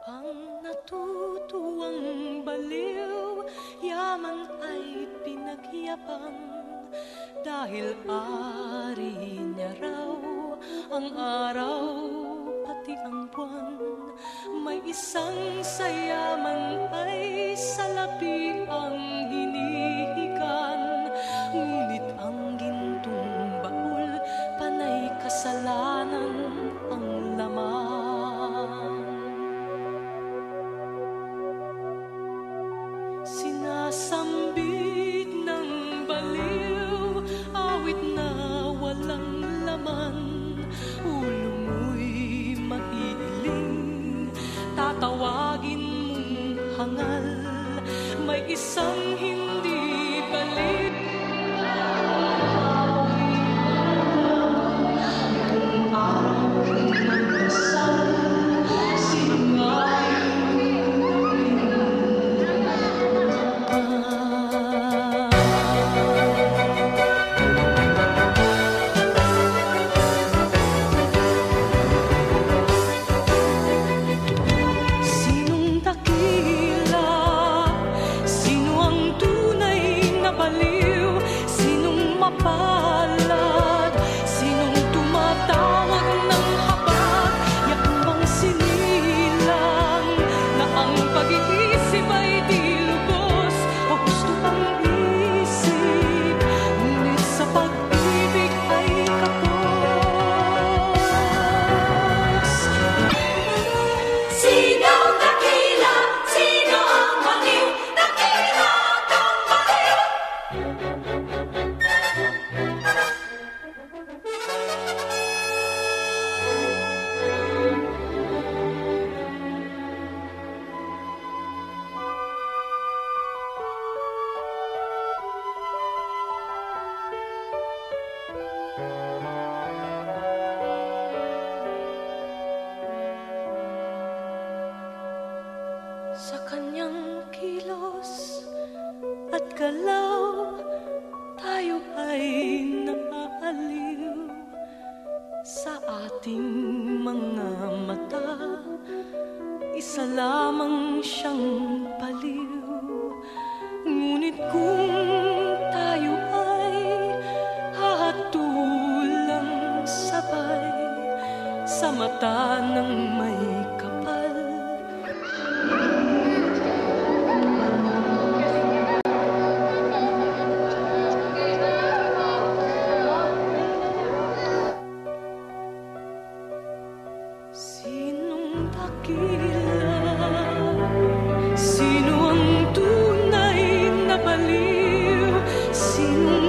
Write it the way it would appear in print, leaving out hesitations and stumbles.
Ang natutuwang baliw, yaman ay pinagyabang, dahil ari niya raw ang araw pati ang buwan. May isang sayaman ay salapi ang hinihigan, ngunit ang gintong baul panay kasalanan ang laman. Sinasambit ng baliw, awit na walang laman. Ulo mo'y maiiling, tatawagin mong hangal. May isang hindi baliw, itong araw ng dasal, sinungaling. Sinong dakila? Sino ang tunay na baliw? Sinong mapalad? Sinong tumatawag ng habag? Yakbang sinilang na ang pag-iisip ay di lubos, o gusto ang isip, ngunit sa pag-ibig ay kapos. Sinong dakila? Sino ang baliw? Dakila kang baliw! Sa kanyang kilos at galaw, tayo ay naaaliw. Sa ating mga mata, isa lamang siyang baliw. Ngunit kung tayo ay hahatulang sabay sa mata ng may kapal, sinong dakila? Sino ang tunay na baliw? Sinong